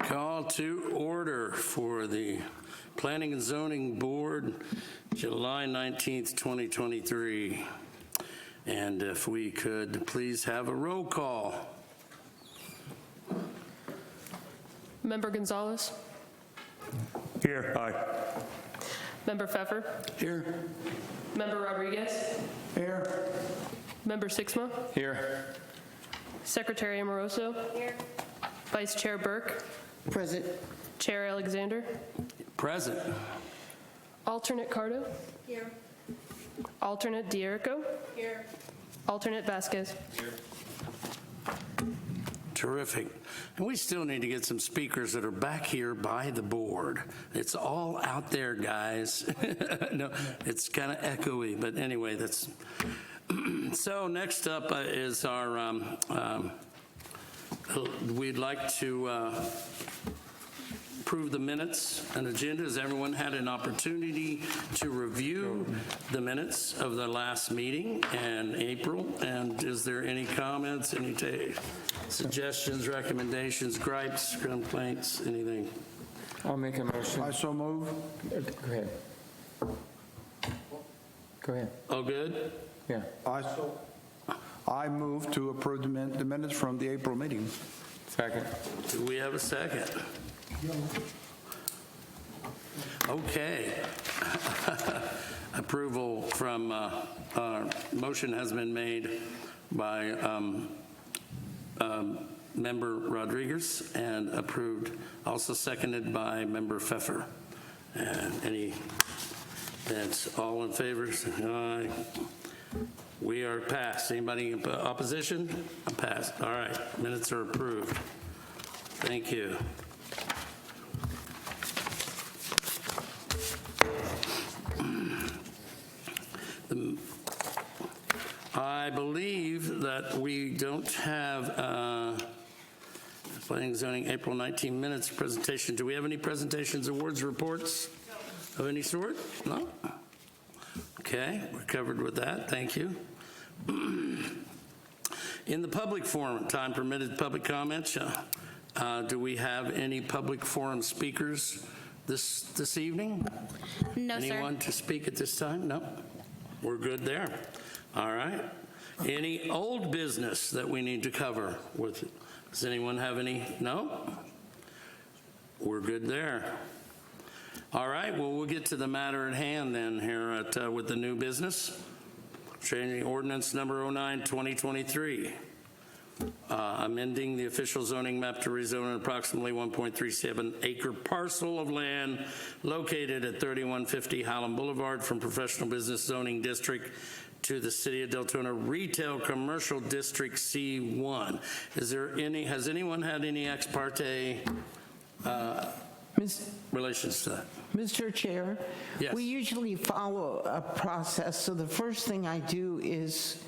Call to order for the Planning and Zoning Board, July 19th, 2023. And if we could please have a roll call. Member Gonzalez? Here. Aye. Member Pfeffer? Here. Member Rodriguez? Here. Member Sixma? Here. Secretary Amoroso? Here. Vice Chair Burke? Present. Chair Alexander? Present. Alternate Cardo? Here. Alternate D'Erico? Here. Alternate Vasquez? Terrific. And we still need to get some speakers that are back here by the board. It's all out there, guys. No, it's kind of echoey, but anyway, that's... So next up is our... we'd like to approve the minutes and agenda. Has everyone had an opportunity to review the minutes of the last meeting in April? And is there any comments, any suggestions, recommendations, gripes, complaints, anything? I'll make a motion. I so move. Go ahead. Go ahead. All good? Yeah. I move to approve the minutes from the April meeting. Second. Do we have a second? Okay. Approval from, motion has been made by Member Rodriguez and approved, also seconded by Member Pfeffer. And that's all in favor? Aye. We are passed. Anybody in opposition? I'm passed. All right. Minutes are approved. Thank you. I believe that we don't have Planning and Zoning April 19 minutes presentation. Do we have any presentations, awards, reports of any sort? No? Okay, we're covered with that. Thank you. In the public forum, time permitted public comments. Do we have any public forum speakers this evening? No, Anyone to speak at this time? No? We're good there. All right. Any old business that we need to cover with? Does anyone have any? No? We're good there. All right. Well, we'll get to the matter at hand then here with the new business. Changing ordinance number 09-2023. Amending the official zoning map to rezone an approximately 1.37 acre parcel of land located at 3150 Highland Boulevard from professional business zoning district to the City of Deltona Retail Commercial District C1. Has anyone had any ex parte relations to that? Mr. Chair, Yes. we usually follow a process. So the first thing I do is,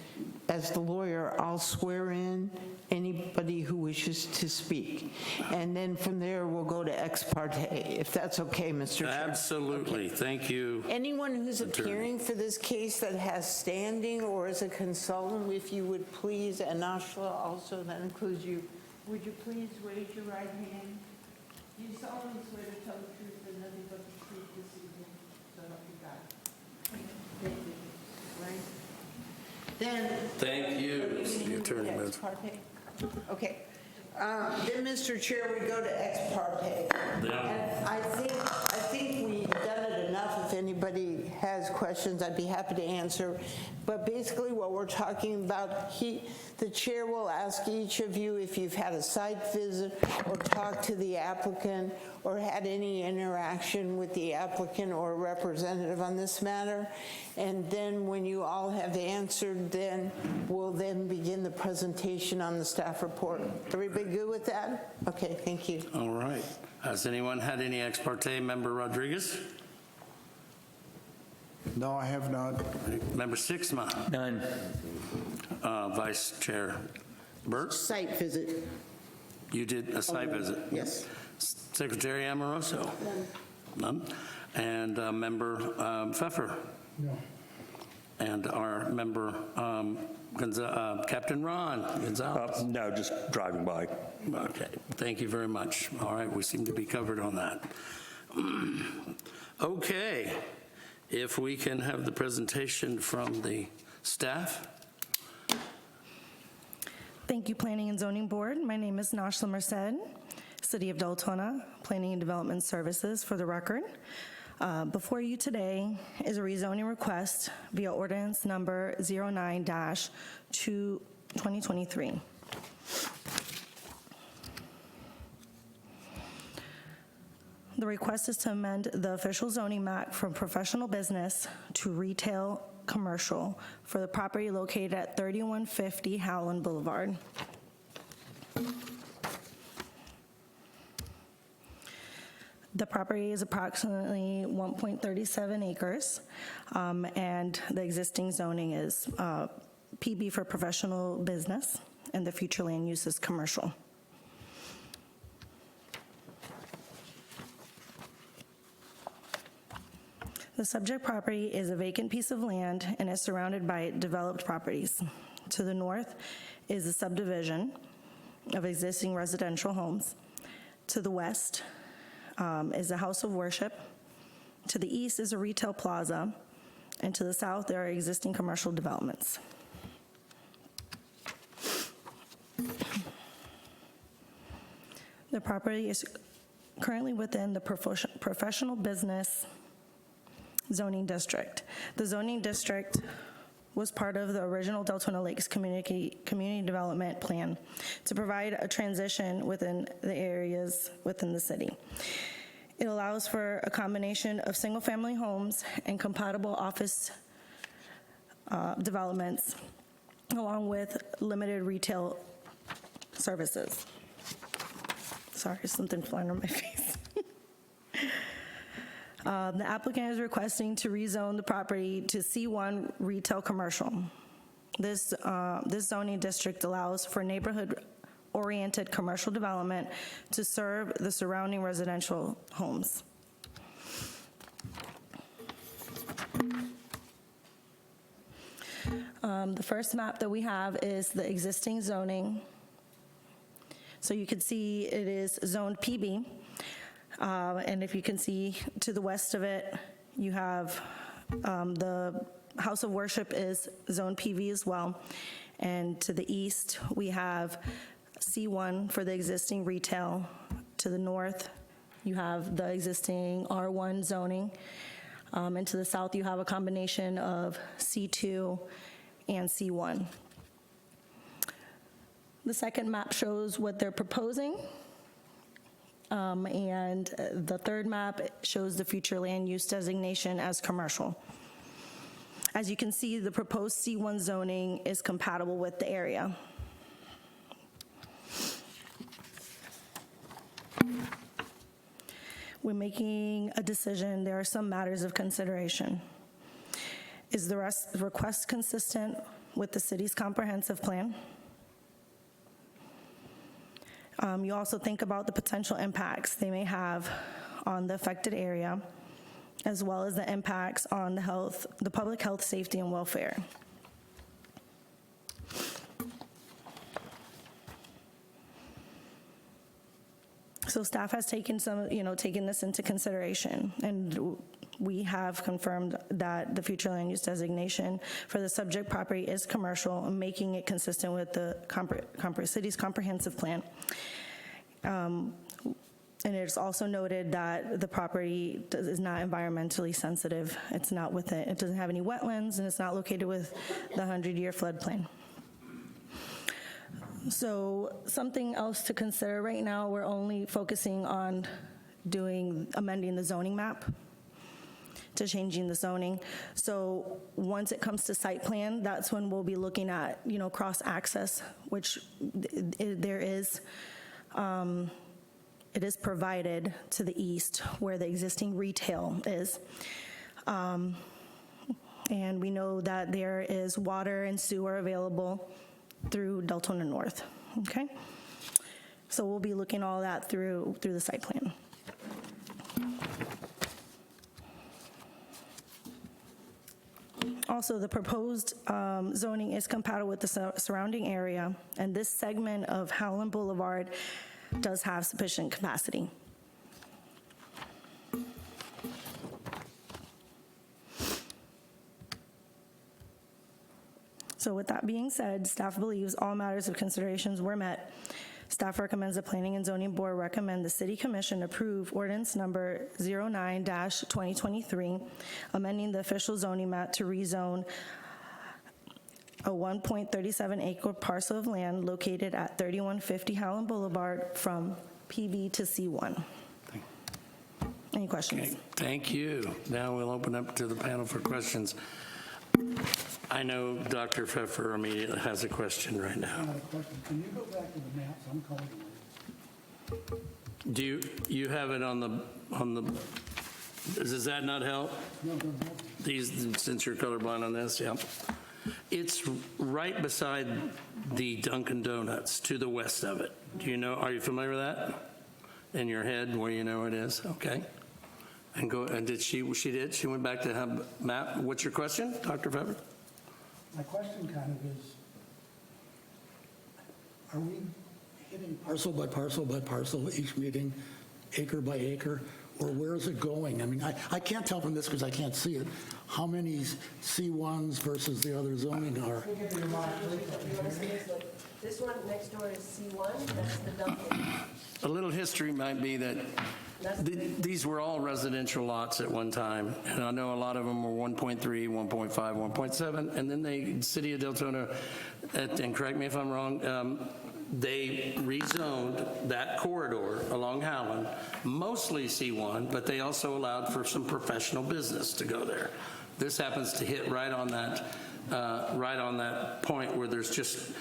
as the lawyer, I'll swear in anybody who wishes to speak. And then from there, we'll go to ex parte, if that's okay, Mr. Chair. Absolutely. Okay. Thank you. Anyone who's appearing for this case that has standing or is a consultant, if you would please, and Ashla also, that includes you, would you please raise your right hand? Do you solemnly swear to tell the truth and nothing but the truth this evening? So help you God. Thank you. Right? Then. Thank you, the attorney. Ex parte? Okay. Then, Mr. Chair, we go to ex parte. Yeah. And I think we've done it enough. If anybody has questions, I'd be happy to answer. But basically what we're talking about, the chair will ask each of you if you've had a site visit or talked to the applicant or had any interaction with the applicant or representative on this matter. And then when you all have answered, then we'll then begin the presentation on the staff report. Everybody good with that? Okay, thank you. All right. Has anyone had any ex parte? Member Rodriguez? No, I have not. Member Sixma? None. Vice Chair Burke? Site visit. You did a site visit? Yes. Secretary Amoroso? None. And Member Pfeffer? No. And our member Captain Ron Gonzalez? No, just driving by. Okay, thank you very much. All right, we seem to be covered on that. Okay, if we can have the presentation from the staff. Thank you, Planning and Zoning Board. My name is Nashla Merced, City of Deltona, Planning and Development Services for the record. Before you today is a rezoning request via ordinance number 09-2023. The request is to amend the official zoning map from professional business to retail commercial for the property located at 3150 Howland Boulevard. The property is approximately 1.37 acres, and the existing zoning is PB for professional business, and the future land use is commercial. The subject property is a vacant piece of land and is surrounded by developed properties. To the north is a subdivision of existing residential homes. To the west is a house of worship. To the east is a retail plaza. And to the south, there are existing commercial developments. The property is currently within the professional business zoning district. The zoning district was part of the original Deltona Lakes Community Development Plan to provide a transition within the areas within the city. It allows for a combination of single-family homes and compatible office developments, along with limited retail services. Sorry, something flying on my face. The applicant is requesting to rezone the property to C1 retail commercial. This zoning district allows for neighborhood-oriented commercial development to serve the surrounding residential homes. The first map that we have is the existing zoning. So you can see it is zoned PB. And if you can see to the west of it, you have the house of worship is zone PV as well. And to the east, we have C1 for the existing retail. To the north, you have the existing R1 zoning. And to the south, you have a combination of C2 and C1. The second map shows what they're proposing. And the third map shows the future land use designation as commercial. As you can see, the proposed C1 zoning is compatible with the area. When making a decision, there are some matters of consideration. Is the request consistent with the city's comprehensive plan? You also think about the potential impacts they may have on the affected area, as well as the impacts on the public health, safety, and welfare. So staff has taken taken this into consideration, and we have confirmed that the future land use designation for the subject property is commercial, making it consistent with the city's comprehensive plan. And it's also noted that the property is not environmentally sensitive. It doesn't have any wetlands, and it's not located with the 100-year floodplain. So something else to consider right now, we're only focusing on amending the zoning map to changing the zoning. So once it comes to site plan, that's when we'll be looking at, cross access, which there is. It is provided to the east where the existing retail is. And we know that there is water and sewer available through Deltona North, okay? So we'll be looking all that through the site plan. also, the proposed zoning is compatible with the surrounding area, and this segment of Howland Boulevard does have sufficient capacity. So with that being said, staff believes all matters of considerations were met. Staff recommends the Planning and Zoning Board recommend the City Commission approve ordinance number 09-2023, amending the official zoning map to rezone a 1.37 acre parcel of land located at 3150 Howland Boulevard from PB to C1. Any questions? Okay, thank you. Now we'll open up to the panel for questions. I know Dr. Pfeffer immediately has a question right now. I have a question. Can you go back to the maps? I'm calling them. Do you have it on the, does that not help? No, no, no. These, since you're colorblind on this, yeah. It's right beside the Dunkin' Donuts to the west of it. Do you know, are you familiar with that? In your head where you know it is? Okay. And go, and did she did? She went back to have map. What's your question, Dr. Pfeffer? My question kind of is, are we hitting parcel by parcel by parcel each meeting, acre by acre, or where is it going? I mean, I can't tell from this because I can't see it, how many C1s versus the other zoning are. This one next door is C1, that's the Dunkin'. A little history might be that these were all residential lots at one time, and I know a lot of them were 1.3, 1.5, 1.7, and then the city of Deltona, and correct me if I'm wrong, they rezoned that corridor along Howland, mostly C1, but they also allowed for some professional business to go there. This happens to hit right on that point where there's just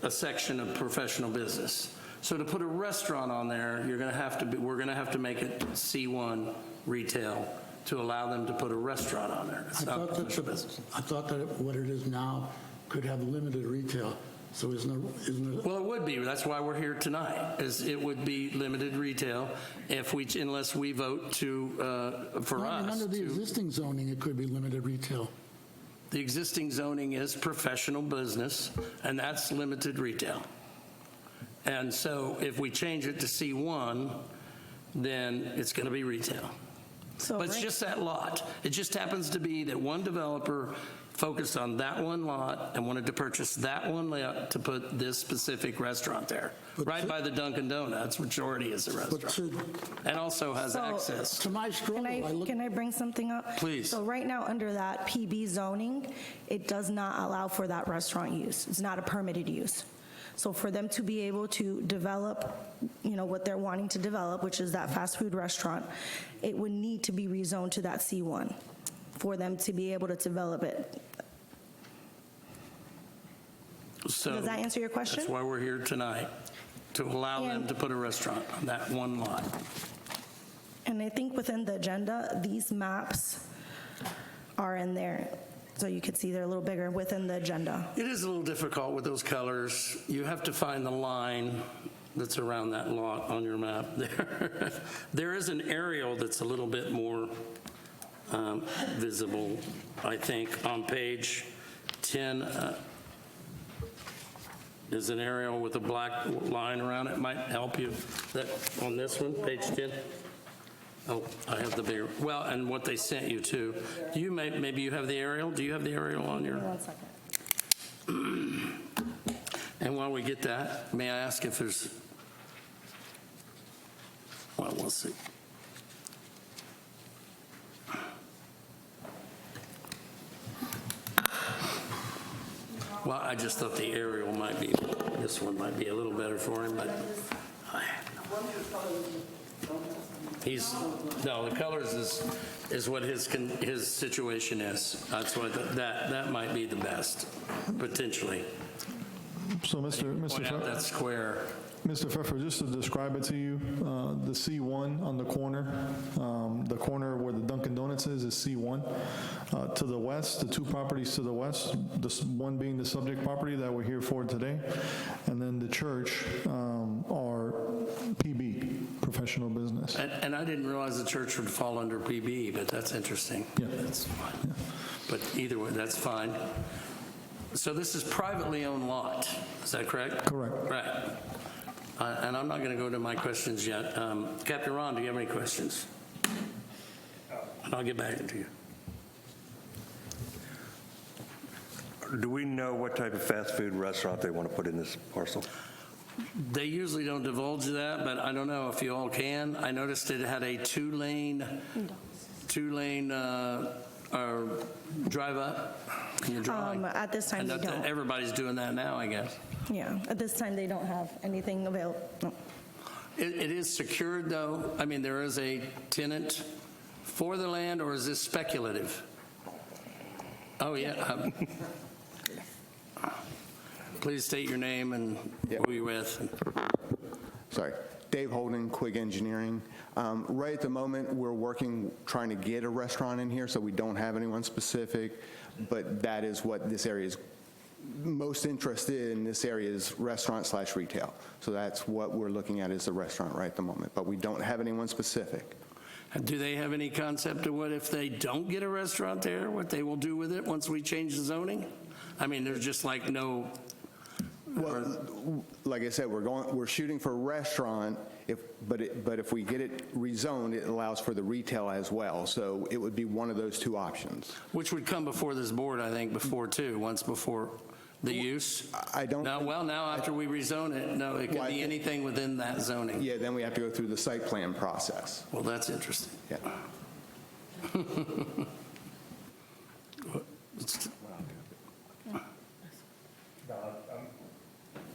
a section of professional business. So to put a restaurant on there, we're going to have to make it C1 retail to allow them to put a restaurant on there. It's not commercial business. I thought that what it is now could have limited retail. So isn't it? Well, it would be. That's why we're here tonight. Is it would be limited retail unless we vote to for I mean, us. under the existing zoning, it could be limited retail. The existing zoning is professional business, and that's limited retail. And so if we change it to C1, then it's going to be retail. So But it's right- just that lot. It just happens to be that one developer focused on that one lot and wanted to purchase that one lot to put this specific restaurant there, right by the Dunkin' Donuts, which already is a But restaurant, and also has So- access. to my struggle, Can I bring something up? Please. So right now, under that PB zoning, it does not allow for that restaurant use. It's not a permitted use. So for them to be able to develop, what they're wanting to develop, which is that fast food restaurant, it would need to be rezoned to that C1 for them to be able to develop it. So Does that answer your question? That's why we're here tonight, to allow them And- to put a restaurant on that one lot. And I think within the agenda, these maps are in there. So you could see they're a little bigger within the agenda. It is a little difficult with those colors. You have to find the line that's around that lot on your map there. There is an aerial that's a little bit more visible, I think, on page 10. Is an aerial with a black line around it. Might help you that on this one, page 10. Oh, I have the bigger, well, and what they sent you too. Maybe you have the aerial? Do you have the aerial on your? 1 second. And while we get that, may I ask if there's, well, we'll see. Well, I just thought the aerial might be, this one might be a little better for him, but no, the colors is what his situation is. That's what, that might be the best, potentially. So, Point out that square. Mr. Pfeffer, just to describe it to you, the C1 on the corner where the Dunkin' Donuts is C1. To the west, the two properties to the west, this one being the subject property that we're here for today, and then the church are PB, professional business. business. And I didn't realize the church would fall under PB, but that's interesting. Yeah. That's fine. But either way, that's fine. So this is privately owned lot, is that correct? Correct. Right. And I'm not going to go to my questions yet. Captain Ron, do you have any questions? And I'll get back to you. Do we know what type of fast food restaurant they want to put in this parcel? They usually don't divulge that, but I don't know if you all can. I noticed it had a two-lane drive-up in the drawing. At this time, And they don't. everybody's doing that now, I guess. Yeah, at this time, they don't have anything available. No. It is secured, though? I mean, there is a tenant for the land, or is this speculative? Oh, yeah. Please state your name and who you're with. Sorry. Dave Holden, Quig Engineering. Right at the moment, we're working, trying to get a restaurant in here, so we don't have anyone specific, but that is what this area is most interested in. This area is restaurant/retail. So that's what we're looking at, is the restaurant right at the moment, but we don't have anyone specific. Do they have any concept of what if they don't get a restaurant there, what they will do with it once we change the zoning? I mean, there's just like no... Well, like I said, we're shooting for a restaurant, but if we get it rezoned, it allows for the retail as well. So it would be one of those two options. Which would come before this board, I think, once before the use? I don't... Now after we rezone it, no, it could be anything within that zoning. Yeah, then we have to go through the site plan process. Well, that's interesting. Yeah.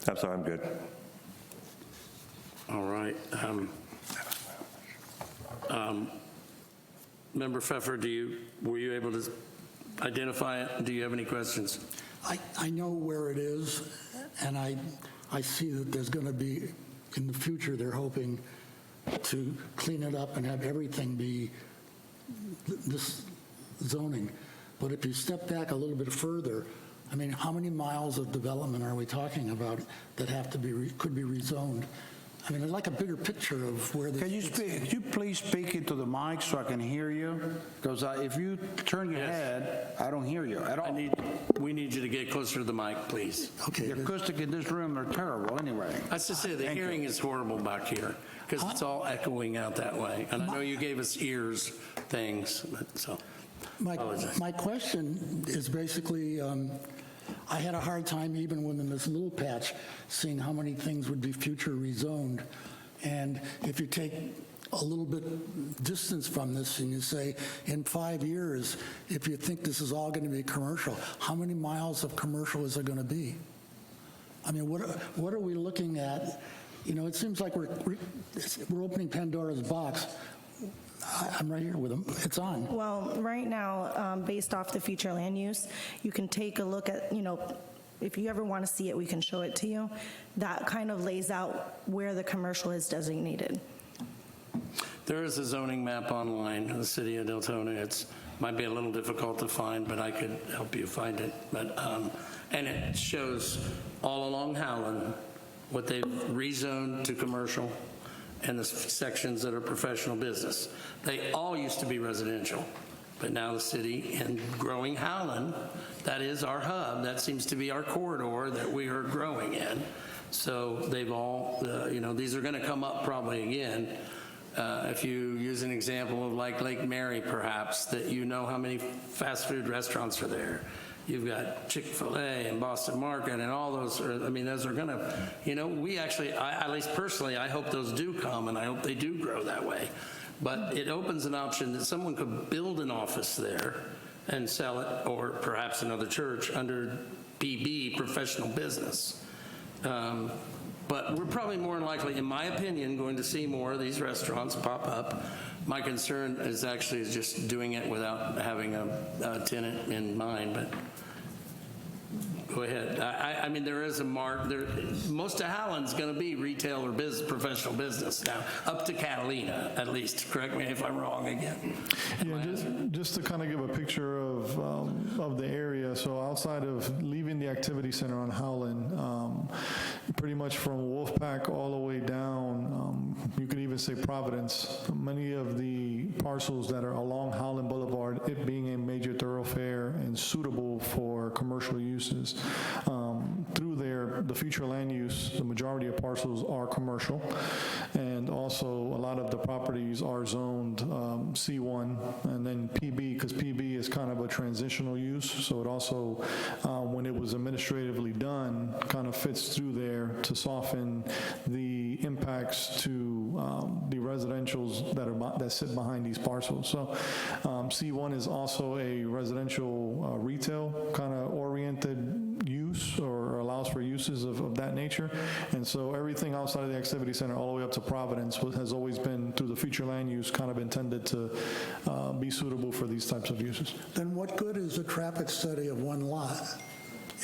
I'm sorry, I'm good. All right. Member Pfeffer, were you able to identify it? Do you have any questions? I know where it is, and I see that there's going to be, in the future, they're hoping to clean it up and have everything be this zoning. But if you step back a little bit further, I mean, how many miles of development are we talking about that have to be could be rezoned? I mean, I'd like a bigger picture of where this... Could you please speak into the mic so I can hear you? Because if you turn your head, I don't hear you at all. We need you to get closer to the mic, please. Okay. The acoustic in this room are terrible anyway. That's just it. The hearing is horrible back here because it's all echoing out that way. And I know you gave us ears things, so apologize. My question is basically, I had a hard time even within this little patch seeing how many things would be future rezoned. And if you take a little bit distance from this and you say, in 5 years, if you think this is all going to be commercial, how many miles of commercial is there going to be? I mean, what are we looking at? You know, it seems like we're opening Pandora's box. I'm right here with them. It's on. Well, right now, based off the future land use, you can take a look at, if you ever want to see it, we can show it to you. That kind of lays out where the commercial is designated. There is a zoning map online in the city of Deltona. It might be a little difficult to find, but I could help you find it. But and it shows all along Howland what they've rezoned to commercial and the sections that are professional business. They all used to be residential, but now the city and growing Howland, that is our hub. That seems to be our corridor that we are growing in. So they've all, these are going to come up probably again. If you use an example of like Lake Mary, perhaps, that you know how many fast food restaurants are there. You've got Chick-fil-A and Boston Market and all those, those are going to, we actually, at least personally, I hope those do come and I hope they do grow that way. But it opens an option that someone could build an office there and sell it, or perhaps another church under PB, professional business. But we're probably more than likely, in my opinion, going to see more of these restaurants pop up. My concern is actually just doing it without having a tenant in mind, but go ahead. I mean, there is a mark. Most of Howland's going to be retail or professional business now, up to Catalina, at least. Correct me if I'm wrong again. Yeah, just to kind of give a picture of the area. So outside of leaving the activity center on Howland, pretty much from Wolfpack all the way down, you could even even say Providence, many of the parcels that are along Highland Boulevard, it being a major thoroughfare and suitable for commercial uses, through there, the future land use, the majority of parcels are commercial, and also a lot of the properties are zoned C1 and then PB, because PB is kind of a transitional use, so it also, when it was administratively done, kind of fits through there to soften the impacts to the residentials that sit behind these parcels. So C1 is also a residential retail kind of oriented use, or allows for uses of that nature. And so everything outside of the activity center all the way up to Providence has always been, through the future land use, kind of intended to be suitable for these types of uses. Then what good is a traffic study of one lot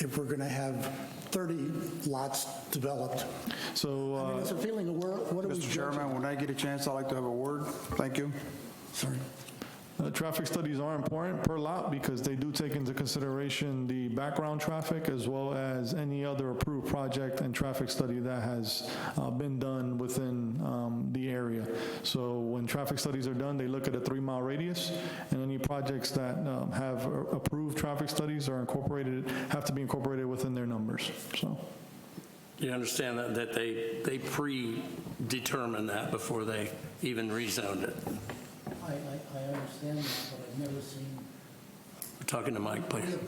if we're going to have 30 lots developed? So, I mean, it's a feeling of what are we Mr. judging? Chairman, when I get a chance, I'd like to have a word. Thank you. Sorry. Traffic studies are important per lot because they do take into consideration the background traffic as well as any other approved project and traffic study that has been done within the area. So when traffic studies are done, they look at a 3-mile radius, and any projects that have approved traffic studies are incorporated, have to be incorporated within their numbers. So. You understand that they predetermine that before they even rezoned it? I understand that, but I've never seen, We're talking to Mike, please.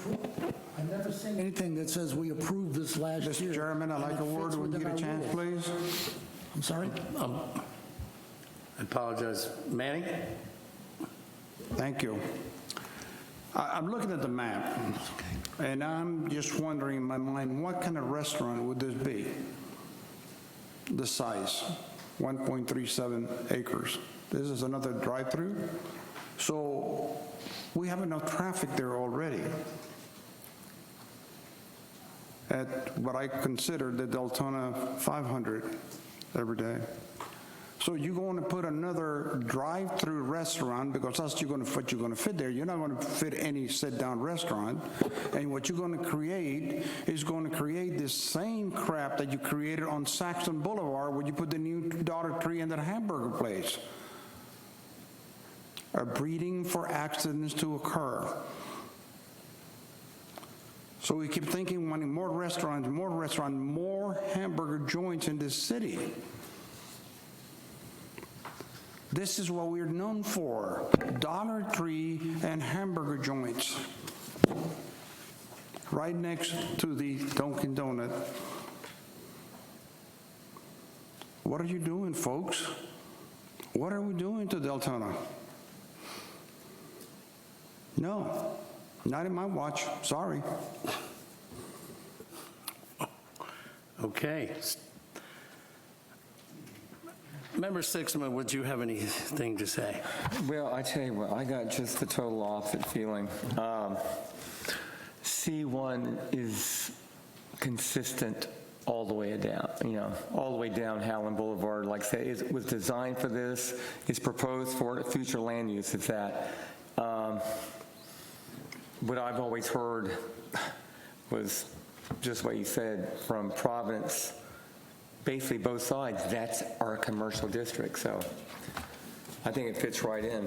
I've never seen anything that says we approved this last year. Mr. Chairman, I'd like a and it word fits when you within get a our chance, rules. please. I'm sorry? I apologize. Manny? Thank you. I'm looking at the map, and I'm just wondering in my mind, what kind of restaurant would this be? The size, 1.37 acres. This is another drive-through. So we have enough traffic there already at what I consider the Deltona 500 every day. So you're going to put another drive-through restaurant, because that's what you're going to fit there. You're not going to fit any sit-down restaurant. And what you're going to create is going to create this same crap that you created on Saxon Boulevard when you put the new Dollar Tree and that hamburger place. A breeding for accidents to occur. So we keep thinking, wanting more restaurants, more hamburger joints in this city. This is what we're known for, Dollar Tree and hamburger joints. Right next to the Dunkin' Donut. What are you doing, folks? What are we doing to Deltona? No, not in my watch, sorry. Okay. Member Sixman, would you have anything to say? Well, I tell you what, I got just the total opposite feeling. C1 is consistent all the way down, all the way down Howland Boulevard. Like I say, it was designed for this. It's proposed for future land use. It's that. What I've always heard was just what you said from Providence. Basically, both sides, that's our commercial district. So I think it fits right in.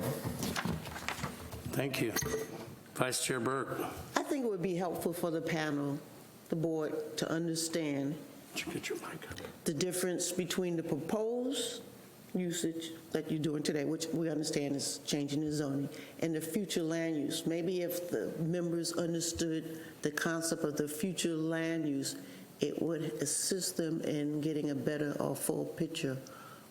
Thank you. Vice Chair Burke. I think it would be helpful for the panel, the board, to understand Did you get your mic up? the difference between the proposed usage that you're doing today, which we understand is changing the zoning, and the future land use. Maybe if the members understood the concept of the future land use, it would assist them in getting a better or full picture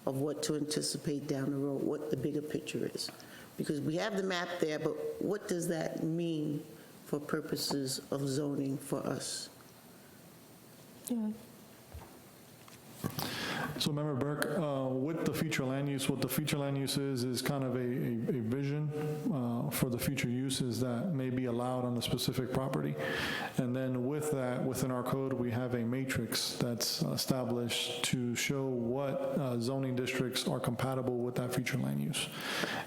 of what to anticipate down the road, what the bigger picture is. Because we have the map there, but what does that mean for purposes of zoning for us? So Member Burke, with the future land use, what the future land use is kind of a vision for the future uses that may be allowed on the specific property. And then with that, within our code, we have a matrix that's established to show what zoning districts are compatible with that future land use.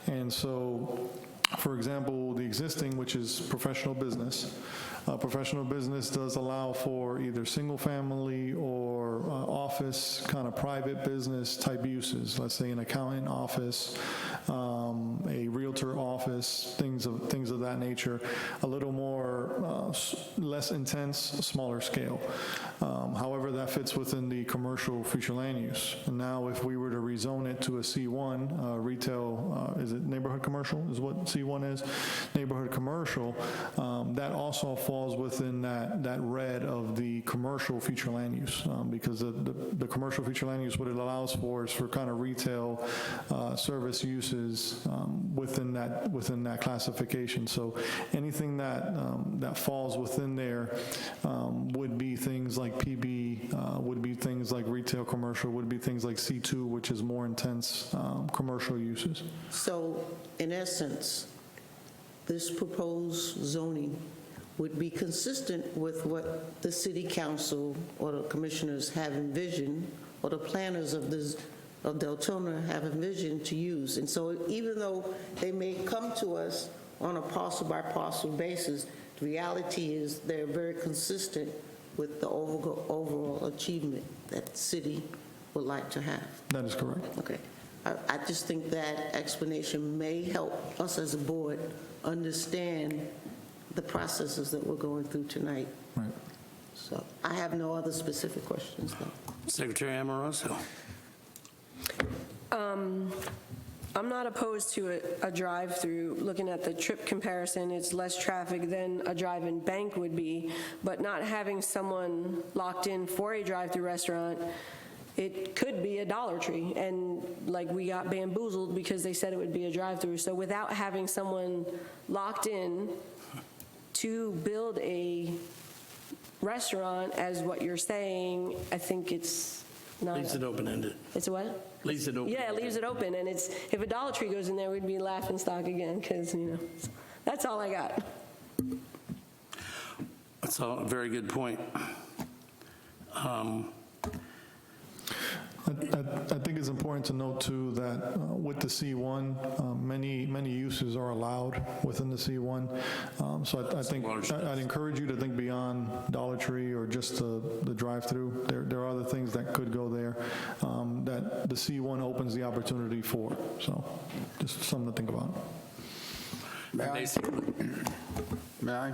And so, for example, the existing, which is professional business, professional business does allow for either single family or office, kind of private business type uses, let's say an accountant office, a realtor office, things of that nature, a little more, less intense, smaller scale. However, that fits within the commercial future land use. And now if we were to rezone it to a C1, retail, is it neighborhood commercial is what C1 is? Neighborhood commercial, that also falls within that red of the commercial future land use, because the commercial future land use, what it allows for is for kind of retail service uses within that classification. So anything that falls within there would be things like PB, would be things like retail commercial, would be things like C2, which is more intense commercial uses. So, in essence, this proposed zoning would be consistent with what the city council or the commissioners have envisioned, or the planners of Deltona have envisioned to use. And so even though they may come to us on a parcel-by-parcel basis, the reality is they're very consistent with the overall achievement that the city would like to have. That is correct. Okay. I just think that explanation may help us as a board understand the processes that we're going through tonight. Right. So I have no other specific questions, though. Secretary Amoroso. I'm not opposed to a drive-through. Looking at the trip comparison, it's less traffic than a drive-in bank would be, but not having someone locked in for a drive-through restaurant, it could be a Dollar Tree, and like we got bamboozled because they said it would be a drive-through. So without having someone locked in to build a restaurant, as what you're saying, I think it's not. Leaves it open-ended. It's a what? Leaves it open. Yeah, it leaves it open, and it's, if a Dollar Tree goes in there, we'd be laughing stock again, because, that's all I got. That's a very good point. I think it's important to note, too, that with the C1, many uses are allowed within the C1. So I think I'd encourage you to think beyond Dollar Tree or just the drive-through. There are other things that could go there that the C1 opens the opportunity for. So just something to think about. May I?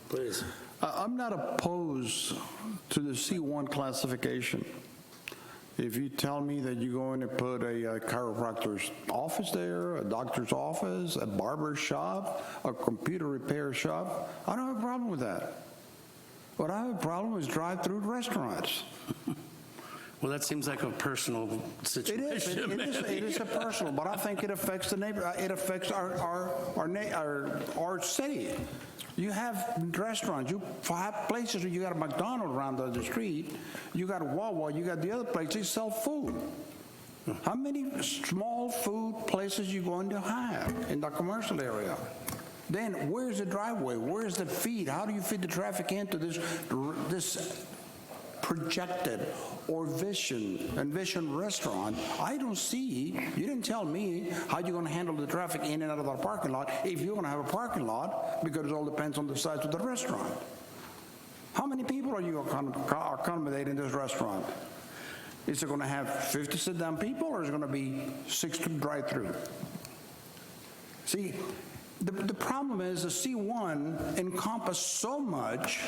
Please. I'm not opposed to the C1 classification. If you tell me that you're going to put a chiropractor's office there, a doctor's office, a barber shop, a computer repair shop, I don't have a problem with that. What I have a problem is drive-through restaurants. Well, that seems like a personal situation. It is a personal, but I think it affects the neighbor. It affects our city. You have restaurants, you have places where you got a McDonald's around the street, you got a Wawa, you got the other places, they sell food. How many small food places you going to have in the commercial area? Then where's the driveway? Where's the feed? How do you feed the traffic into this projected or envisioned restaurant? I don't see, you didn't tell me how you're going to handle the traffic in and out of our parking lot if you're going to have a parking lot, because it all depends on the size of the restaurant. How many people are you accommodating in this restaurant? Is it going to have 50 sit-down people, or is it going to be 6 drive-through? See, the problem is the C1 encompassed so much.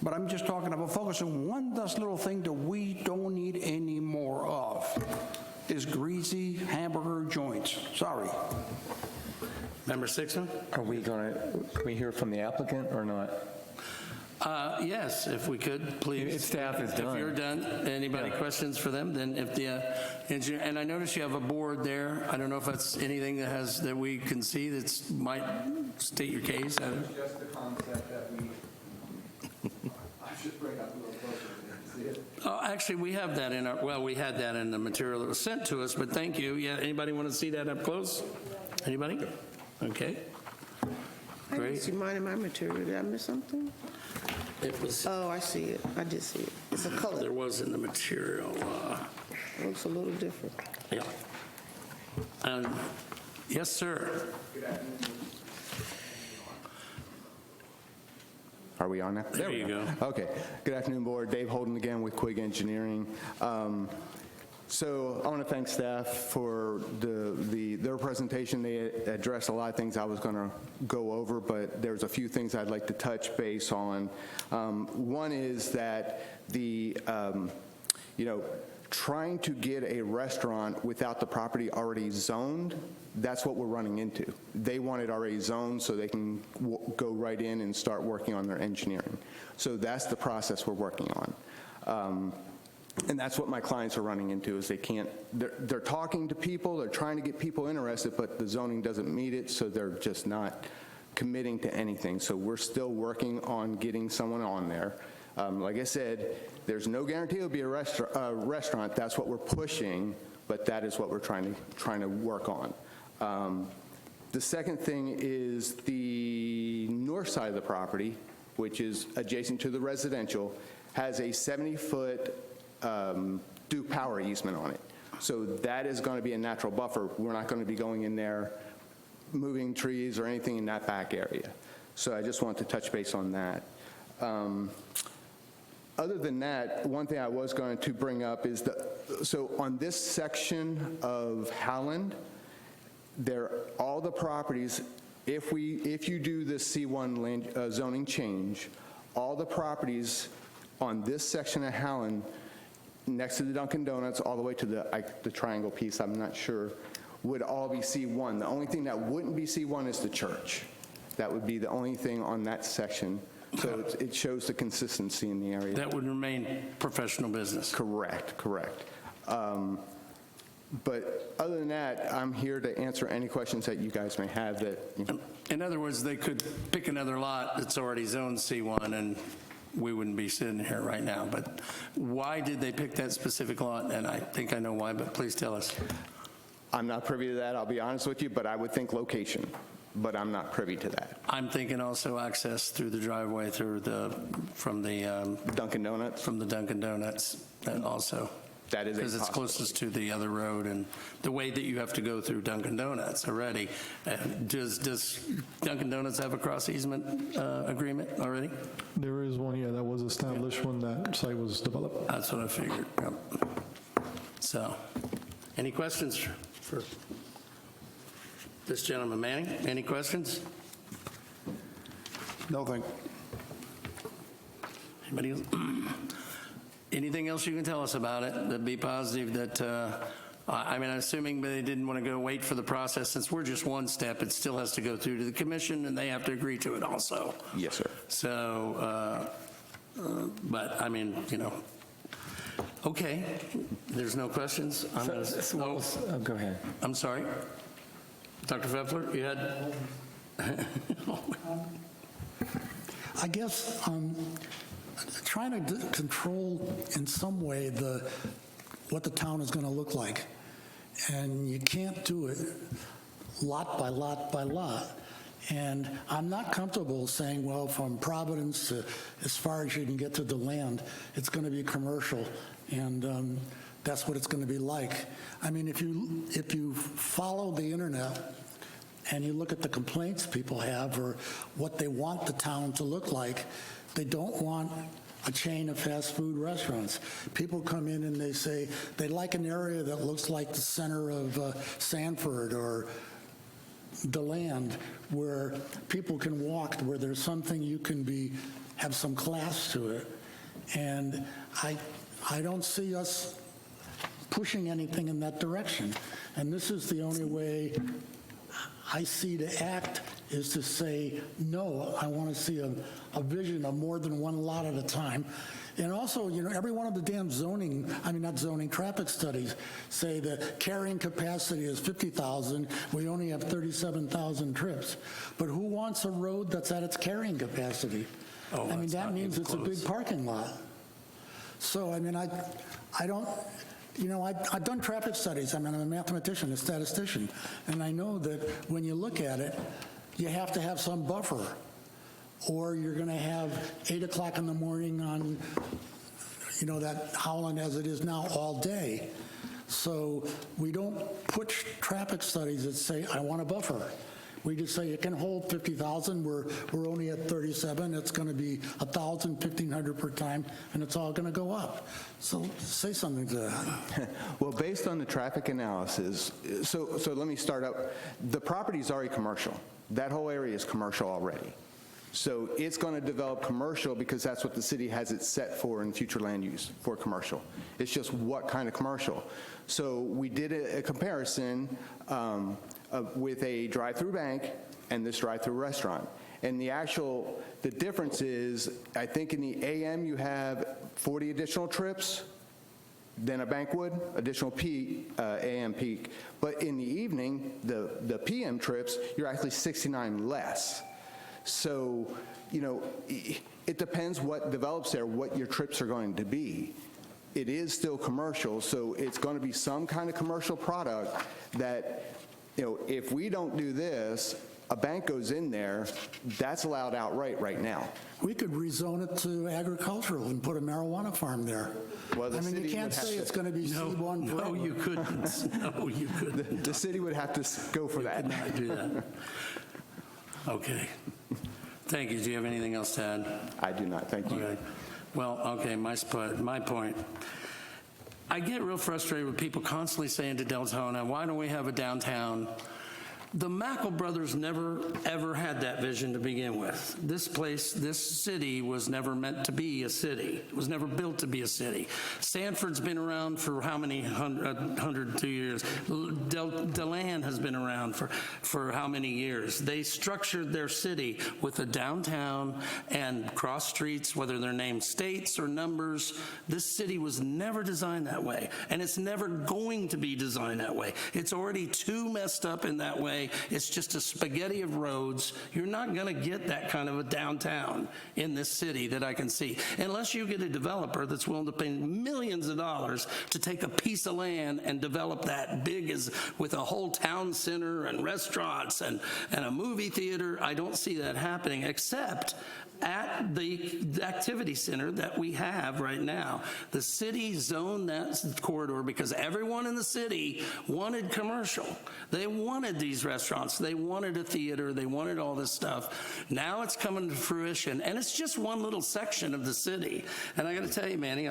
But I'm just talking about focusing one last little thing that we don't need any more of is greasy hamburger joints. Sorry. Member Sixton? Can we hear from the applicant or not? Yes, if we could, please. If staff is done. If you're done, anybody questions for them? Then if the engineer, and I notice you have a board there. I don't know if that's anything that we can see that might state your case. Just the concept that we. I should bring up a little closer to see it. Oh, actually, we have that in our, we had that in the material that was sent to us, but thank you. Yeah, anybody want to see that up close? Anybody? Okay. I didn't Great. see mine in my material. Did I miss something? It was, Oh, I see it. I did see it. It's a color. there was in the material. It looks a little different. Yeah. Yes, sir. Are we on now? There you go. Okay. Good afternoon, Board. Dave Holden again with Quig Engineering. So I want to thank staff for their presentation. They addressed a lot of things I was going to go over, but there's a few things I'd like to touch base on. One is that trying to get a restaurant without the property already zoned, that's what we're running into. They want it already zoned so they can go right in and start working on their engineering. So that's the process we're working on. And that's what my clients are running into, is they're talking to people, they're trying to get people interested, but the zoning doesn't meet it, so they're just not committing to anything. So we're still working on getting someone on there. Like I said, there's no guarantee it'll be a restaurant. That's what we're pushing, but that is what we're trying to work on. The second thing is the north side of the property, which is adjacent to the residential, has a 70-foot Duke Power easement on it. So that is going to be a natural buffer. We're not going to be going in there, moving trees or anything in that back area. So I just want to touch base on that. Other than that, one thing I was going to bring up is so on this section of Howland, all the properties, if you do the C1 zoning change, all the properties on this section of Howland, next to the Dunkin' Donuts, all the way to the triangle piece, I'm not sure, would all be C1. The only thing that wouldn't be C1 is the church. That would be the only thing on that section. So it shows the consistency in the area. That would remain professional business. Correct. But other than that, I'm here to answer any questions that you guys may have. In other words, they could pick another lot that's already zoned C1 and we wouldn't be sitting here right now. But why did they pick that specific lot? And I think I know why, but please tell us. I'm not privy to that, I'll be honest with you, but I would think location, but I'm not privy to that. I'm thinking also access through the driveway from the Dunkin' Donuts? From the Dunkin' Donuts also. That is a because it's closest to the other road and the way that you have to go through Dunkin' Donuts already. Does Dunkin' Donuts have a cross easement agreement already? There is one, yeah, that was established when that site was developed. That's what I figured. Yep. So, any questions for this gentleman, Manning? Any questions? No, thank you. Anybody else? Anything else you can tell us about it that'd be positive that, I mean, I'm assuming they didn't want to go wait for the process. Since we're just one step, it still has to go through to the commission and they have to agree to it also. Yes, sir. So, but I mean, okay, there's no questions. Go ahead. I'm sorry. Dr. Pfeffler, you had? I guess trying to control in some way what the town is going to look like. And you can't do it lot by lot by lot. And I'm not comfortable saying, well, from Providence to as far as you can get to the land, it's going to be commercial. And that's what it's going to be like. I mean, if you follow the internet and you look at the complaints people have or what they want the town to look like, they don't want a chain of fast food restaurants. People come in and they say they like an area that looks like the center of Sanford or DeLand, where people can walk, where there's something you can have some class to it. And I don't see us pushing anything in that direction. And this is the only way I see to act, is to say, no, I want to see a vision of more than one lot at a time. And also, every one of the damn traffic studies say the carrying capacity is 50,000. We only have 37,000 trips. But who wants a road that's at its carrying capacity? Oh, that means it's a big parking lot. So, I don't, I've done traffic studies. I'm a mathematician, a statistician, and I know that when you look at it, you have to have some buffer, or you're going to have 8 o'clock in the morning on, that Howland as it is now all day. So we don't put traffic studies that say, I want a buffer. We just say it can hold 50,000, we're only at 37, it's going to be 1,000, 1,500 per time, and it's all going to go up. So say something to that. Well, based on the traffic analysis, so let me start out. The property is already commercial. That whole area is commercial already. So it's going to develop commercial because that's what the city has it set for in future land use, for commercial. It's just what kind of commercial. So we did a comparison with a drive-through bank and this drive-through restaurant. And the difference is, I think in the AM you have 40 additional trips than a bank would, additional peak, AM peak. But in the evening, the PM trips, you're actually 69 less. So, it depends what develops there, what your trips are going to be. It is still commercial, so it's going to be some kind of commercial product that, if we don't do this, a bank goes in there, that's allowed outright right now. We could rezone it to agricultural and put a marijuana farm there. Well, the I mean, you city can't would have say to- it's going to be C1 No, forever. you couldn't. No, you couldn't. The city would have to go for that. Not do that. Okay. Thank you. Do you have anything else to add? I do not, thank you. Okay. Well, okay, my point. I get real frustrated with people constantly saying to Deltona, why don't we have a downtown? The Mackle brothers never, ever had that vision to begin with. This place, this city was never meant to be a city. It was never built to be a city. Sanford's been around for how many 102 years? DeLand has been around for how many years? They structured their city with a downtown and cross streets, whether they're named states or numbers. This city was never designed that way, and it's never going to be designed that way. It's already too messed up in that way. It's just a spaghetti of roads. You're not going to get that kind of a downtown in this city that I can see, unless you get a developer that's willing to pay millions of dollars to take a piece of land and develop that big as with a whole town center and restaurants and a movie theater. I don't see that happening except at the activity center that we have right now. The city zoned that corridor because everyone in the city wanted commercial. They wanted these restaurants. They wanted a theater. They wanted all this stuff. Now it's coming to fruition, and it's just one little section of the city. And I got to tell you, Manny,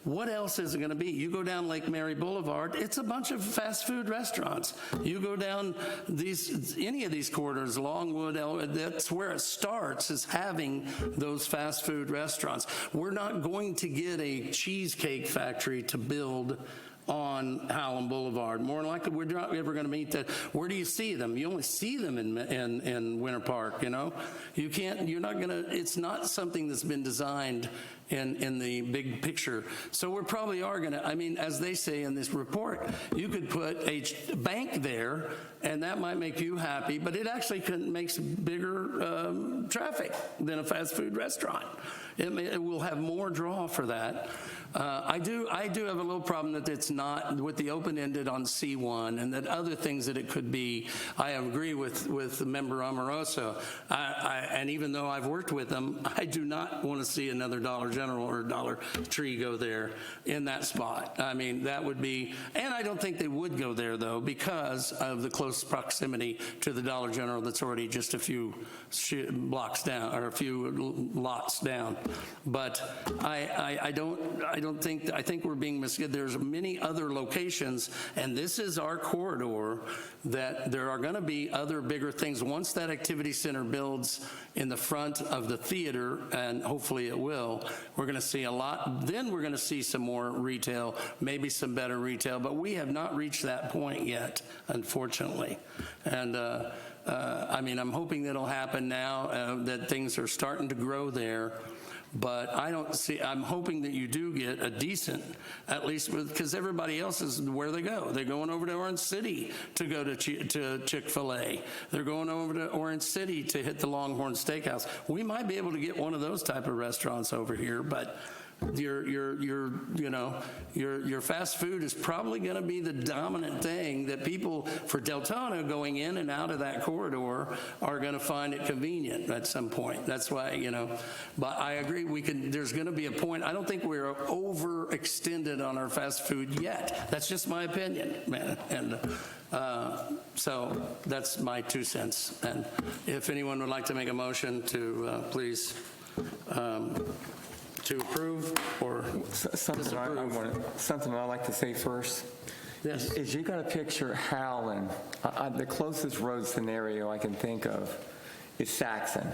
what else is it going to be? You go down Lake Mary Boulevard, it's a bunch of fast food restaurants. You go down any of these corridors, Longwood, that's where it starts, is having those fast food restaurants. We're not going to get a cheesecake factory to build on Howland Boulevard. More than likely, we're not ever going to meet that. Where do you see them? You only see them in Winter Park, it's not something that's been designed in the big picture. So we probably are going to, as they say in this report, you could put a bank there and that might make you happy, but it actually makes bigger traffic than a fast food restaurant. It will have more draw for that. I do have a little problem that it's not with the open-ended on C1 and that other things that it could be. I agree with Member Amoroso. And even though I've worked with them, I do not want to see another Dollar General or Dollar Tree go there in that spot. That would be, and I don't think they would go there though because of the close proximity to the Dollar General that's already just a few blocks down or a few lots down. But I think we're being misled. There's many other locations, and this is our corridor, that there are going to be other bigger things. Once that activity center builds in the front of the theater, and hopefully it will, we're going to see a lot. Then we're going to see some more retail, maybe some better retail, but we have not reached that point yet, unfortunately. And I'm hoping that'll happen now, that things are starting to grow there. But I'm hoping that you do get a decent, at least because everybody else is where they go. They're going over to Orange City to go to Chick-fil-A. They're going over to Orange City to hit the Longhorn Steakhouse. We might be able to get one of those type of restaurants over here, but your fast food is probably going to be the dominant thing that people for Deltona going in and out of that corridor are going to find it convenient at some point. That's why, but I agree, there's going to be a point. I don't think we're overextended on our fast food yet. That's just my opinion, man. And so that's my 2 cents. And if anyone would like to make a motion to please to approve or disapprove. Something I'd like to say first. Yes. Is you got a picture Howland, the closest road scenario I can think of is Saxon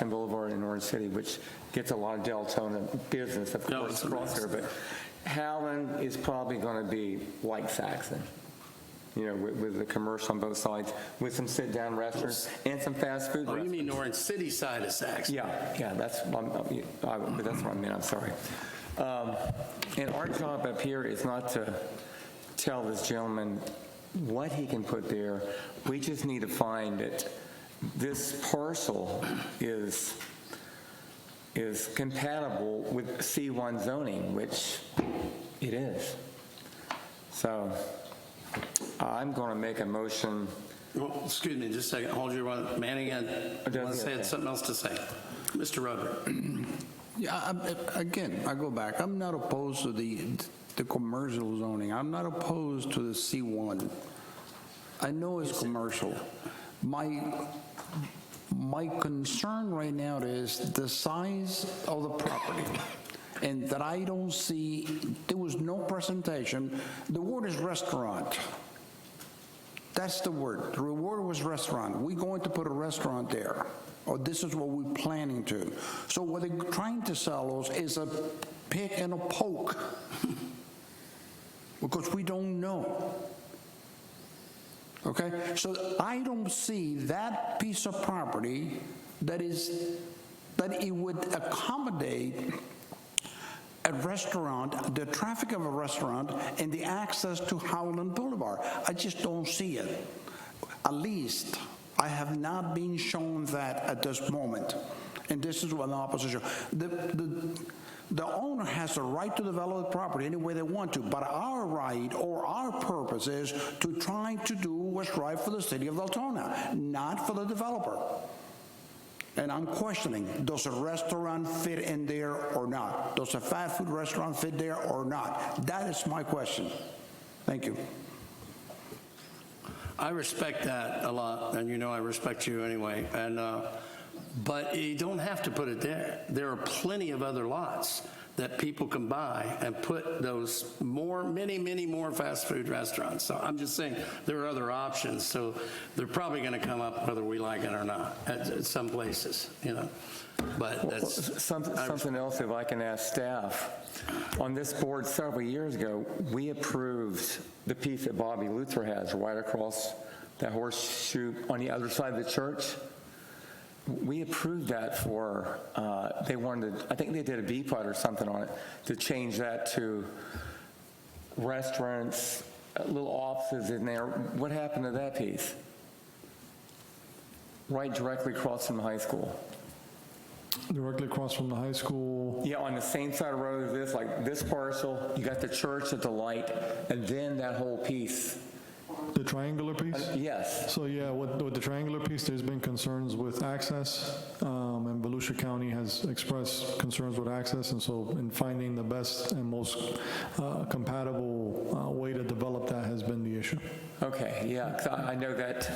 Boulevard in Orange City, which gets a lot of Deltona business, of course, across there. But Howland is probably going to be like Saxon, with the commercial on both sides, with some sit-down restaurants and some fast food restaurants. You mean Orange City side of Saxon? Yeah, that's what I mean, I'm sorry. And our job up here is not to tell this gentleman what he can put there. We just need to find that this parcel is compatible with C1 zoning, which it is. So I'm going to make a motion. Well, excuse me, just a second. Hold your one. Manning had something else to say. Mr. Rudder. Yeah, again, I go back. I'm not opposed to the commercial zoning. I'm not opposed to the C1. I know it's commercial. My concern right now is the size of the property, and that I don't see, there was no presentation. The word is restaurant. That's the word. The word was restaurant. We're going to put a restaurant there, or this is what we're planning to. So what they're trying to sell us is a pick and a poke, because we don't know. Okay, so I don't see that piece of property that it would accommodate a restaurant, the traffic of a restaurant, and the access to Howland Boulevard. I just don't see it. At least I have not been shown that at this moment. And this is what the opposition. The owner has the right to develop the property any way they want to, but our right or our purpose is to try to do what's right for the city of Deltona, not for the developer. And I'm questioning, does a restaurant fit in there or not? Does a fast food restaurant fit there or not? That is my question. Thank you. I respect that a lot, and I respect you anyway. And but you don't have to put it there. There are plenty of other lots that people can buy and put those many more fast food restaurants. So I'm just saying there are other options. So they're probably going to come up whether we like it or not at some places, But that's something else. If I can ask staff, on this board several years ago, we approved the piece that Bobby Luther has right across that horseshoe on the other side of the church. We approved that for, they wanted, I think they did a B-PUD or something on it, to change that to restaurants, little offices in there. What happened to that piece? Right directly across from the high school. Directly across from the high school. Yeah, on the same side of the road as this, like this parcel, you got the church at the light, and then that whole piece. The triangular piece? Yes. So yeah, with the triangular piece, there's been concerns with access, and Volusia County has expressed concerns with access, and so in finding the best and most compatible way to develop that has been the issue. Okay, yeah, 'cause I know that,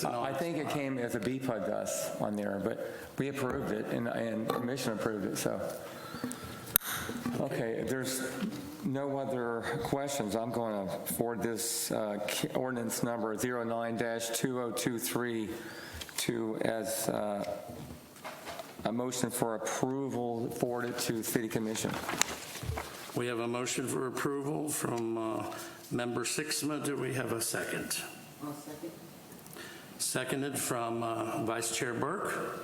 I think it came as a B-PUD to us on there, but we approved it, and the commission approved it, so. Okay, if there's no other questions, I'm going to forward this ordinance number 09-2023 to as a motion for approval, forwarded to City Commission. We have a motion for approval from Member Sixma. Do we have a second? I'll second. Seconded from Vice Chair Burke.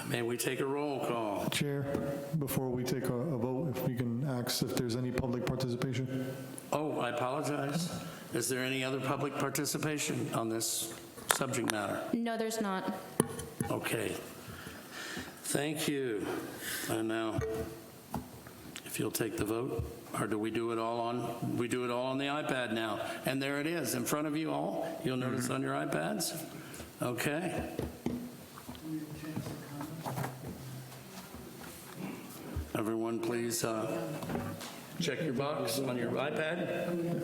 May we take a roll call? Chair, before we take a vote, if we can ask if there's any public participation. Oh, I apologize. Is there any other public participation on this subject matter? No, there's not. Okay. Thank you. And now, if you'll take the vote, or do we do it all on, we do it all on the iPad now? And there it is, in front of you all. You'll notice on your iPads. Okay. Everyone, please check your box on your iPad.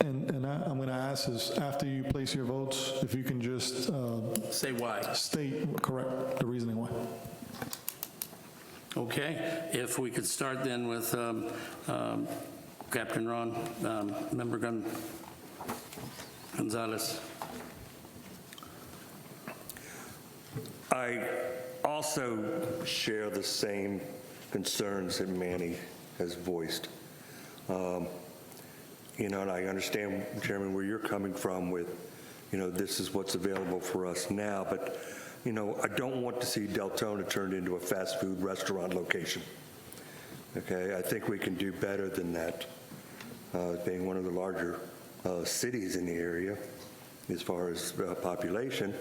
And I'm going to ask is, after you place your votes, if you can just Say why. state correct the reasoning why. Okay, if we could start then with Captain Ron, Member Gonzalez. I also share the same concerns that Manny has voiced. You know, and I understand, Chairman, where you're coming from with, you know, this is what's available for us now, but, you know, I don't want to see Deltona turned into a fast food restaurant location. Okay, I think we can do better than that, being one of the larger cities in the area as far as population.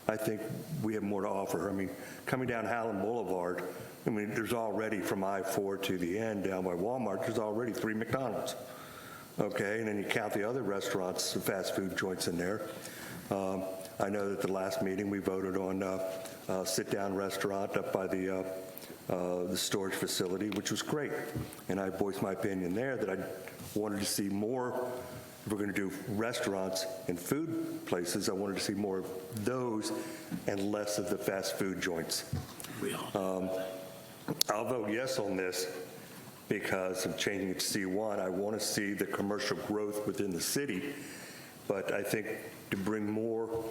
I think we have more to offer. I mean, coming down Howland Boulevard, I mean, there's already from I-4 to the end down by Walmart, there's already 3 McDonald's. Okay, and then you count the other restaurants, the fast food joints in there. I know that the last meeting we voted on a sit-down restaurant up by the storage facility, which was great. And I voiced my opinion there that I wanted to see more. If we're going to do restaurants and food places, I wanted to see more of those and less of the fast food joints. I'll vote yes on this because of changing it to C1. I want to see the commercial growth within the city, but I think to bring more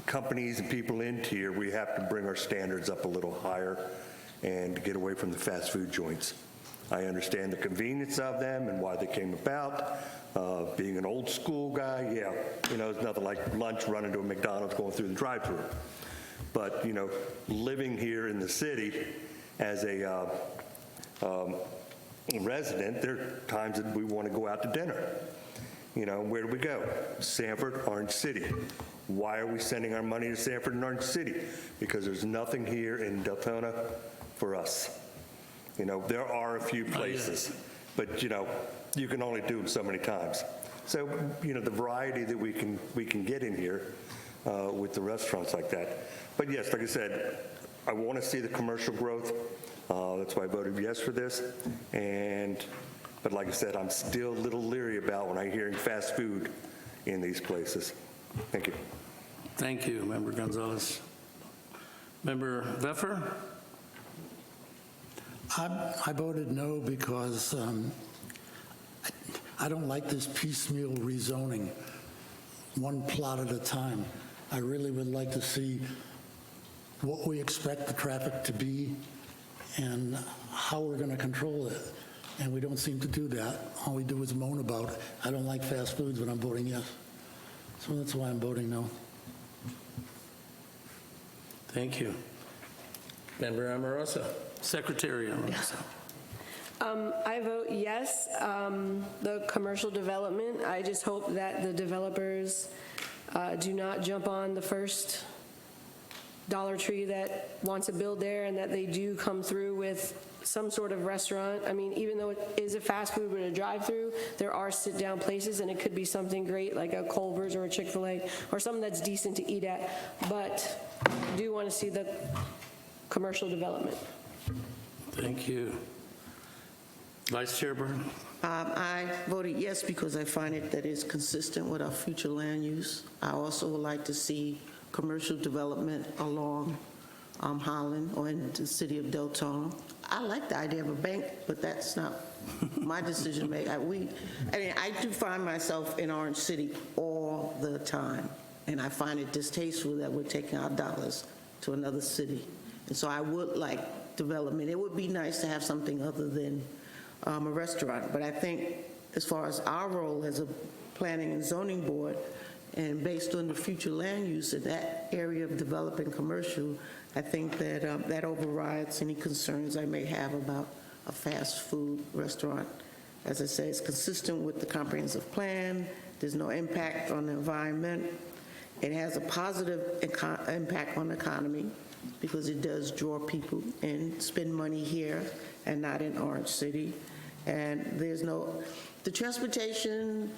companies and people into here, we have to bring our standards up a little higher and get away from the fast food joints. I understand the convenience of them and why they came about. Being an old school guy, yeah, you know, it's nothing like lunch running to a McDonald's going through the drive-thru. But, you know, living here in the city as a resident, there are times that we want to go out to dinner. You know, where do we go? Sanford, Orange City. Why are we sending our money to Sanford and Orange City? Because there's nothing here in Deltona for us. You know, there are a few places, but, you know, you can only do them so many times. So, you know, the variety that we can get in here with the restaurants like that. But yes, like I said, I want to see the commercial growth. That's why I voted yes for this. But like I said, I'm still a little leery about when I'm hearing fast food in these places. Thank you. Thank you, Member Gonzalez. Member Veffer? I voted no because I don't like this piecemeal rezoning, one plot at a time. I really would like to see what we expect the traffic to be and how we're going to control it. And we don't seem to do that. All we do is moan about it. I don't like fast foods, but I'm voting yes. So that's why I'm voting no. Thank you. Member Amorosa, Secretary Amorosa. I vote yes. The commercial development, I just hope that the developers do not jump on the first Dollar Tree that wants to build there, and that they do come through with some sort of restaurant. I mean, even though it is a fast food with a drive-through, there are sit-down places, and it could be something great like a Culver's or a Chick-fil-A or something that's decent to eat at. But I do want to see the commercial development. Thank you. Vice Chair Byrne? I voted yes because I find it that it's consistent with our future land use. I also would like to see commercial development along Holland or in the city of Deltona. I like the idea of a bank, but that's not my decision to make. I do find myself in Orange City all the time, and I find it distasteful that we're taking our dollars to another city. And so I would like development. It would be nice to have something other than a restaurant, but I think as far as our role as a planning and zoning board, and based on the future land use in that area of developing commercial, I think that that overrides any concerns I may have about a fast food restaurant. As I say, it's consistent with the comprehensive plan. There's no impact on the environment. It has a positive impact on the economy because it does draw people and spend money here and not in Orange City. And the transportation,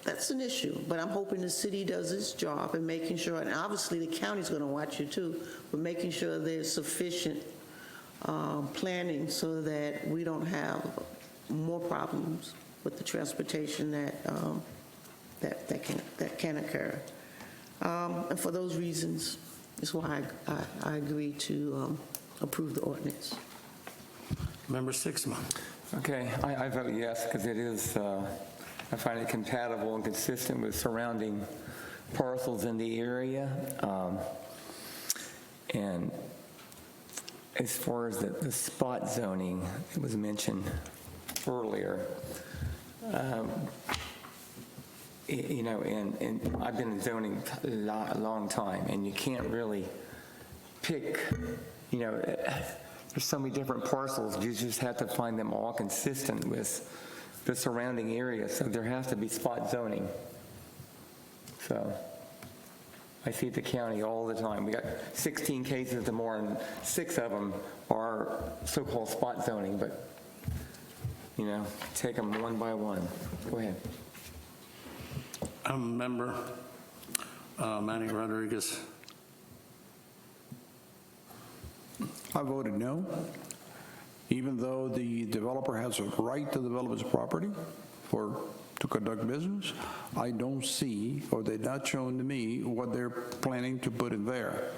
that's an issue, but I'm hoping the city does its job in making sure, and obviously the county's going to watch it too, but making sure there's sufficient planning so that we don't have more problems with the transportation that can occur. And for those reasons is why I agree to approve the ordinance. Member Sixma. Okay, I vote yes, because it is, I find it compatible and consistent with surrounding parcels in the area. And as far as the spot zoning that was mentioned earlier, you know, and I've been in zoning a long time, and you can't really pick, you know, there's so many different parcels, you just have to find them all consistent with the surrounding area, so there has to be spot zoning. So I see the county all the time. We got 16 cases or more, and 6 of them are so-called spot zoning, but, you know, take them one by one. Go ahead. Member Manny Rodriguez. I voted no, even though the developer has a right to develop his property to conduct business. I don't see, or they're not showing to me, what they're planning to put in there.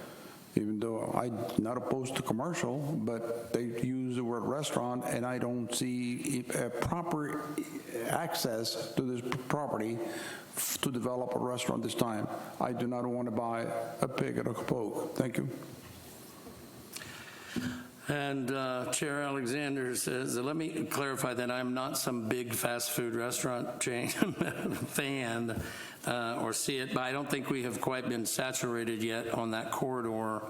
Even though I'm not opposed to commercial, but they use the word restaurant, and I don't see a proper access to this property to develop a restaurant this time. I do not want to buy a pig at a poke. Thank you. And Chair Alexander says, let me clarify that I'm not some big fast food restaurant chain fan or see it, but I don't think we have quite been saturated yet on that corridor.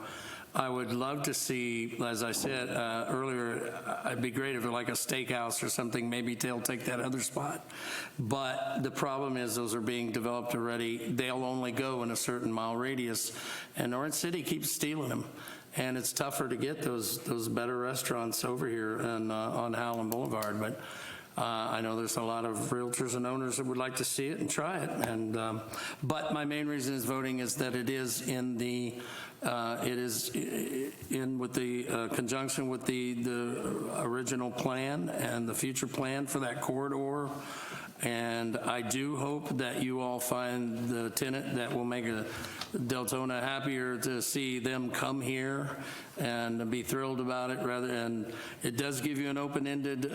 I would love to see, as I said earlier, it'd be great if it were like a steakhouse or something, maybe they'll take that other spot. But the problem is those are being developed already. They'll only go in a certain mile radius, and Orange City keeps stealing them. And it's tougher to get those better restaurants over here on Howland Boulevard. But I know there's a lot of realtors and owners that would like to see it and try it. And but my main reason is voting is that it is in the with the conjunction with the original plan and the future plan for that corridor. And I do hope that you all find the tenant that will make Deltona happier to see them come here and be thrilled about it. And it does give you an open-ended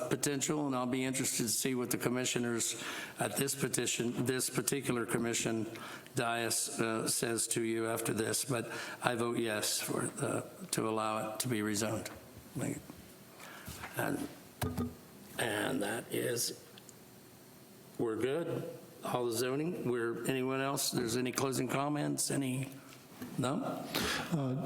potential, and I'll be interested to see what the commissioners at this particular commission dais says to you after this. But I vote yes to allow it to be rezoned. And that is. We're good. All the zoning. Anyone else? There's any closing comments? No?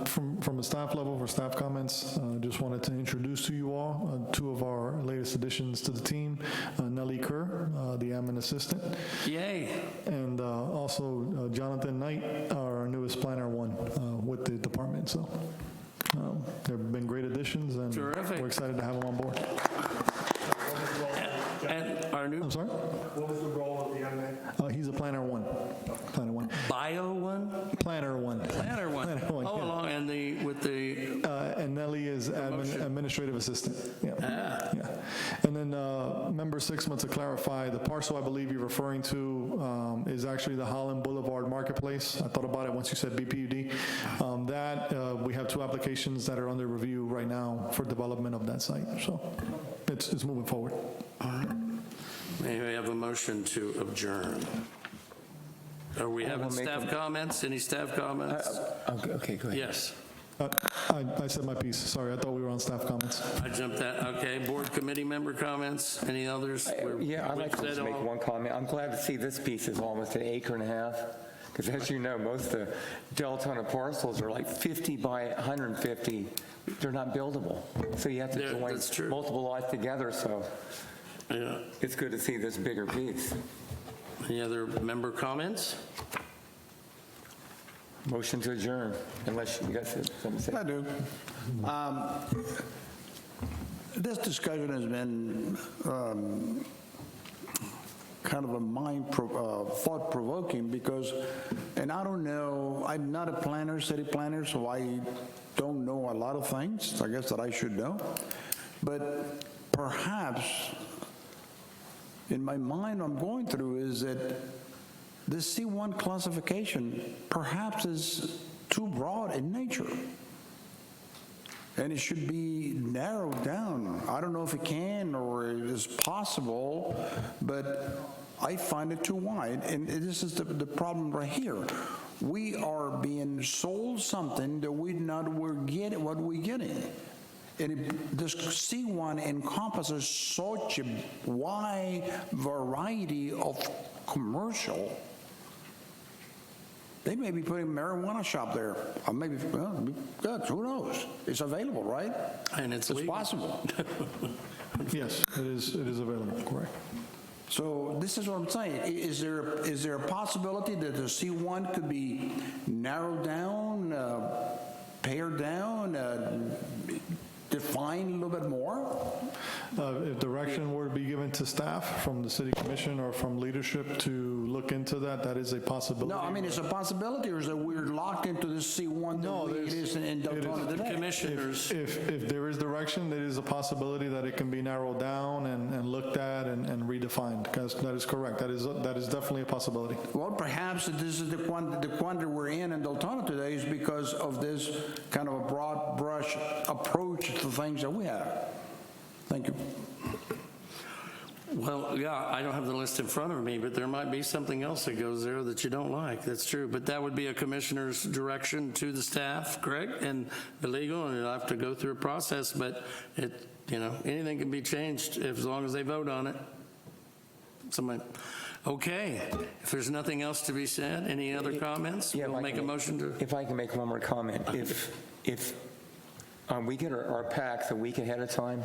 From a staff level, for staff comments, just wanted to introduce to you all 2 of our latest additions to the team, Nellie Kerr, the admin assistant. Yay. And also Jonathan Knight, our newest planner 1 with the department. So they've been great additions, and terrific. We're excited to have them on board. And our new. I'm sorry? What was the role of the young man? He's a planner 1. Planner 1. Bio 1? Planner 1. Planner 1. Planner 1, oh, yeah. along and and Nellie is administrative assistant. Yeah. Yeah. And then member Sixma, to clarify, the parcel I believe you're referring to is actually the Holland Boulevard Marketplace. I thought about it once you said BPUD. We have 2 applications that are under review right now for development of that site. So it's moving forward. All right. May I have a motion to adjourn? Are we having staff comments? Any staff comments? Okay, go ahead. Yes. I said my piece. Sorry, I thought we were on staff comments. I jumped that. Okay. Board committee member comments? Any others? Yeah, I'd like to just make one comment. I'm glad to see this piece is almost an 1.5 acres, because as you know, most of the Deltona parcels are like 50 by 150. They're not buildable. So you have to join multiple lots together. So it's good to see this bigger piece. Any other member comments? Motion to adjourn, unless you got something to say. I do. This discussion has been kind of a thought-provoking because, and I don't know, I'm not a planner, city planner, so I don't know a lot of things, I guess, that I should know. But perhaps, in my mind, I'm going through is that the C1 classification perhaps is too broad in nature. And it should be narrowed down. I don't know if it can or it is possible, but I find it too wide. And this is the problem right here. We are being sold something that we're getting what we're getting. And this C1 encompasses such a wide variety of commercial. They may be putting a marijuana shop there. Or maybe, well, good, who knows? It's available, right? And it's legal. Possible. Yes, it is available, correct. So this is what I'm saying. Is there a possibility that the C1 could be narrowed down, pared down, defined a little bit more? If direction were to be given to staff from the city commission or from leadership to look into that, that is a possibility. No, I mean, it's a possibility, or is it we're locked into this C1 the way it is in Deltona today? Commissioners. If there is direction, there is a possibility that it can be narrowed down and looked at and redefined, because that is correct. That is definitely a possibility. Well, perhaps this is the quandary we're in Deltona today is because of this kind of a broad brush approach to things that we have. Thank you. Well, yeah, I don't have the list in front of me, but there might be something else that goes there that you don't like. That's true. But that would be a commissioner's direction to the staff, correct? And illegal, and it'll have to go through a process, but anything can be changed as long as they vote on it. Somebody. Okay, if there's nothing else to be said, any other comments? Yeah, We'll make a motion to. If I can make one more comment. If we get our packs a week ahead of time,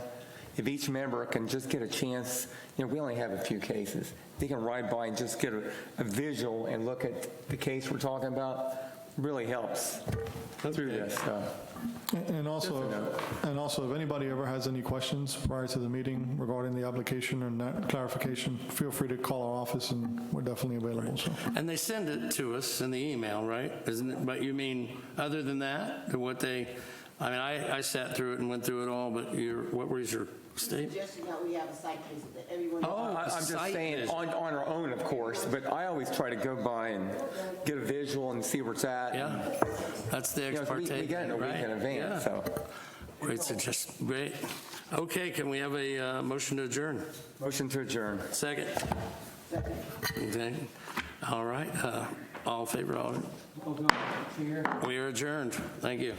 if each member can just get a chance, we only have a few cases. They can ride by and just get a visual and look at the case we're talking about, really helps through this. And also, if anybody ever has any questions prior to the meeting regarding the application and that clarification, feel free to call our office, and we're definitely available. So. And they send it to us in the email, right? Isn't it? But you mean other than that, I sat through it and went through it all, but what was your statement? Suggesting that we have a site visit that everyone. I'm just saying on our own, of course, but I always try to go by and get a visual and see where it's at. Yeah, that's the ex parte. We get it a week in advance, so. Great suggestion. Great. Okay, can we have a motion to adjourn? Motion to adjourn. Second. Okay. All right. All in favor? We are adjourned. Thank you.